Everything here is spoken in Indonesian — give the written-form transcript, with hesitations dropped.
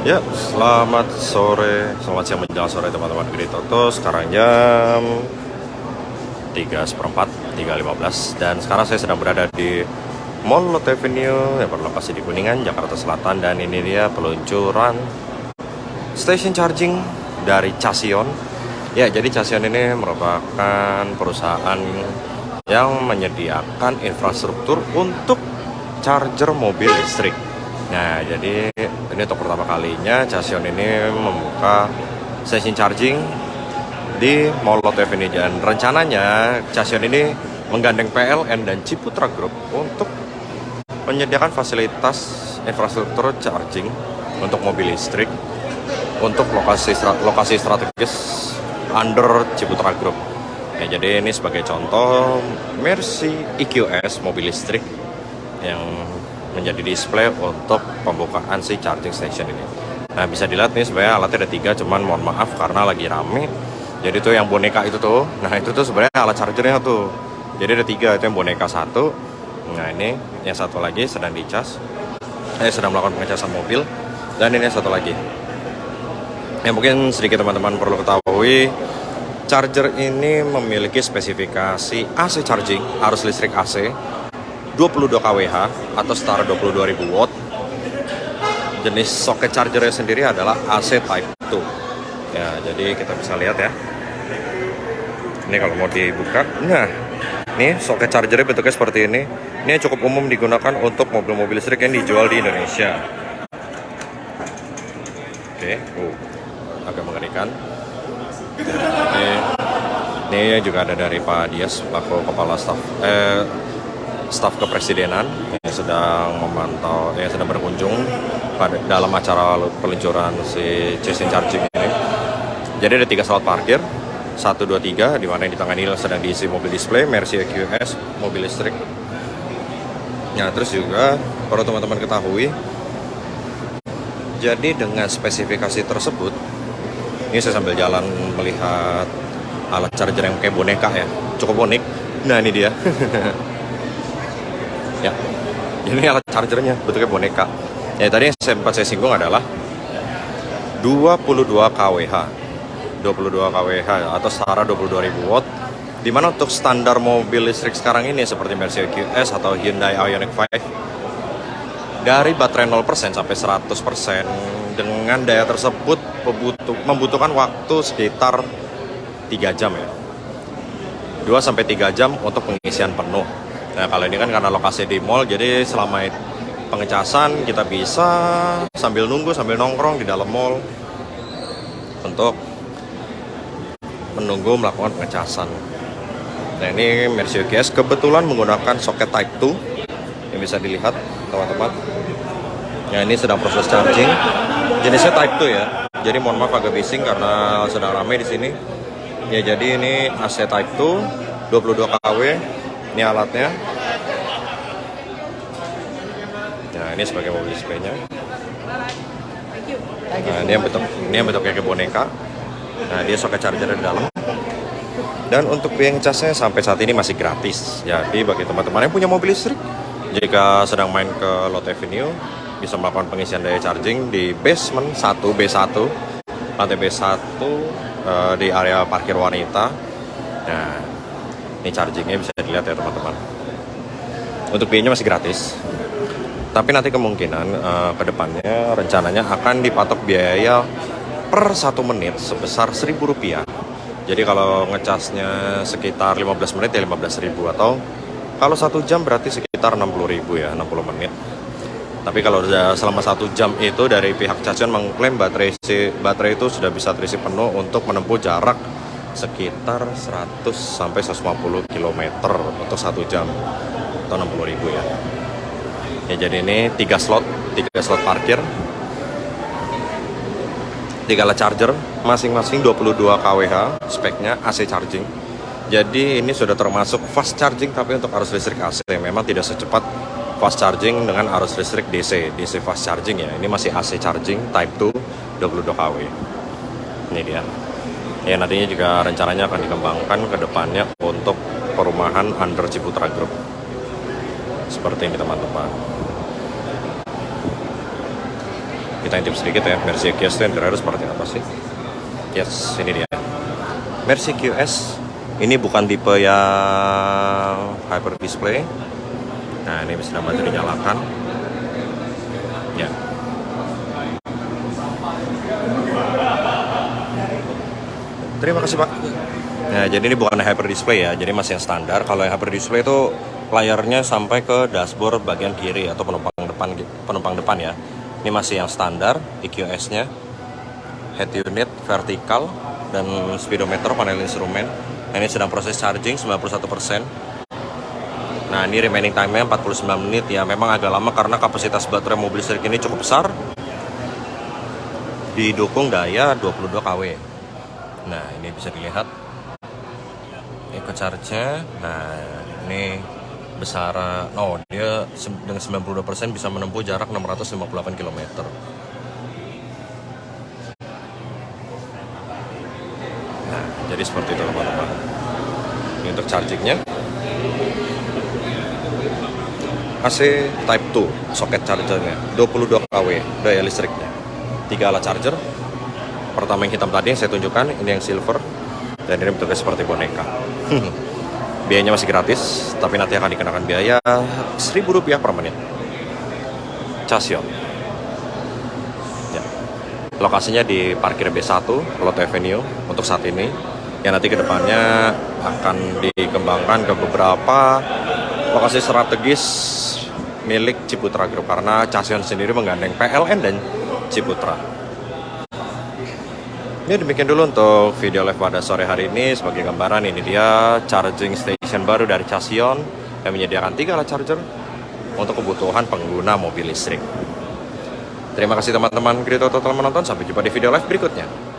Ya, selamat sore, selamat siang menjelang sore teman-teman Gede Toto. Sekarang jam 3:04, 3:15. Dan sekarang saya sedang berada di Mall Lotte Avenue yang berlokasi di Kuningan, Jakarta Selatan. Dan ini dia peluncuran station charging dari Casion. Ya, jadi Casion ini merupakan perusahaan yang menyediakan infrastruktur untuk charger mobil listrik. Nah, jadi ini untuk pertama kalinya Casion ini membuka station charging di Mall Lotte Avenue. Dan rencananya Casion ini menggandeng PLN dan Ciputra Group untuk menyediakan fasilitas infrastruktur charging untuk mobil listrik untuk lokasi strategis under Ciputra Group. Ya, jadi ini sebagai contoh Mercy EQS mobil listrik yang menjadi display untuk pembukaan si charging station ini. Nah, bisa dilihat nih sebenarnya alatnya ada 3, cuman mohon maaf karena lagi rame. Jadi tuh yang boneka itu tuh, nah itu tuh sebenarnya alat chargernya tuh. Jadi ada 3, itu yang boneka 1. Nah, ini yang satu lagi sedang dicas. Sedang melakukan pengecasan mobil. Dan ini yang satu lagi. Yang mungkin sedikit teman-teman perlu ketahui, charger ini memiliki spesifikasi AC charging, arus listrik AC 22 kWh atau setara 22.000 watt. Jenis soket chargernya sendiri adalah AC Type 2. Ya, jadi kita bisa lihat ya. Ini kalau mau dibuka, nah, ini soket chargernya bentuknya seperti ini. Ini cukup umum digunakan untuk mobil-mobil listrik yang dijual di Indonesia. Oke, agak mengerikan. Ini juga ada dari Pak Dias, selaku Kepala Staf Kepresidenan yang sedang memantau, yang sedang berkunjung dalam acara peluncuran si station charging ini. Jadi ada 3 slot parkir, 1, 2, 3, di mana yang di tengah ini sedang diisi mobil display Mercy EQS mobil listrik. Nah, terus juga perlu teman-teman ketahui, jadi dengan spesifikasi tersebut, ini saya sambil jalan melihat alat charger yang kayak boneka ya, cukup unik. Nah, ini dia. Ya, ini alat chargernya bentuknya boneka. Ya, tadi yang sempat saya singgung adalah 22 kWh 22 kWh atau setara 22.000 watt, dimana untuk standar mobil listrik sekarang ini seperti Mercy EQS atau Hyundai Ioniq 5 dari baterai 0% sampai 100% dengan daya tersebut membutuhkan waktu sekitar 3 jam ya, 2-3 jam untuk pengisian penuh. Nah, kalau ini kan karena lokasi di mall, jadi selama pengecasan kita bisa sambil nunggu, sambil nongkrong di dalam mall untuk menunggu melakukan pengecasan. Nah, ini Mercy EQS kebetulan menggunakan soket Type 2 yang bisa dilihat teman-teman. Nah, ini sedang proses charging. Jenisnya Type 2 ya. Jadi mohon maaf agak bising karena sedang ramai di sini. Ya, jadi ini AC Type 2 22 kW. Ini alatnya. Nah, ini sebagai mobil displaynya. Nah, ini yang bentuknya kayak boneka. Nah, dia soket charger di dalam. Dan untuk biaya casnya sampai saat ini masih gratis. Jadi bagi teman-teman yang punya mobil listrik, jika sedang main ke Lotte Avenue, bisa melakukan pengisian daya charging di basement 1 B1, lantai B1 di area parkir wanita. Nah, ini chargingnya bisa dilihat ya teman-teman. Untuk biayanya masih gratis. Tapi nanti kemungkinan ke depannya rencananya akan dipatok biaya per 1 menit sebesar Rp1.000. Jadi kalau ngecasnya sekitar 15 menit ya 15.000, atau kalau 1 jam berarti sekitar 60.000 ya, 60 menit. Tapi kalau selama 1 jam itu dari pihak Casion mengklaim baterai itu sudah bisa terisi penuh untuk menempuh jarak sekitar 100-150 km untuk 1 jam atau 60.000 ya. Ya, jadi ini 3 slot parkir, 3 alat charger, masing-masing 22 kWh, speknya AC charging. Jadi ini sudah termasuk fast charging, tapi untuk arus listrik AC. Memang tidak secepat fast charging dengan arus listrik DC fast charging ya. Ini masih AC charging Type 2 22 kW. Ini dia. Ya, nantinya juga rencananya akan dikembangkan ke depannya untuk perumahan under Ciputra Group. Seperti ini teman-teman. Kita intip sedikit ya, Mercy QS itu interior seperti apa sih? Yes, ini dia. Mercy QS ini bukan tipe yang hyper display. Nah, ini bisa bantu dinyalakan. Ya. Terima kasih Pak. Nah, jadi ini bukan hyper display ya, jadi masih yang standar. Kalau yang hyper display itu layarnya sampai ke dashboard bagian kiri atau penumpang depan ya. Ini masih yang standar, EQS-nya, head unit, vertikal, dan speedometer, panel instrumen. Nah, ini sedang proses charging 91%. Nah, ini remaining time-nya 49 menit ya. Memang agak lama karena kapasitas baterai mobil listrik ini cukup besar. Didukung daya 22 kW. Nah, ini bisa dilihat eco charge-nya. Nah, ini besar. Oh, dia dengan 92% bisa menempuh jarak 658 km. Nah, jadi seperti itu teman-teman. Ini untuk chargingnya. AC Type 2 soket chargernya 22 kW daya listriknya. 3 alat charger. Pertama yang hitam tadi yang saya tunjukkan, ini yang silver, dan ini bentuknya seperti boneka. Biayanya masih gratis, tapi nanti akan dikenakan biaya Rp1.000 per menit. Casion. Ya. Lokasinya di parkir B1 Lotte Avenue untuk saat ini. Yang nanti kedepannya akan dikembangkan ke beberapa lokasi strategis milik Ciputra Group karena Casion sendiri menggandeng PLN dan Ciputra. Ini demikian dulu untuk video live pada sore hari ini. Sebagai gambaran, ini dia charging station baru dari Casion yang menyediakan 3 alat charger untuk kebutuhan pengguna mobil listrik. Terima kasih teman-teman Krito telah menonton. Sampai jumpa di video live berikutnya.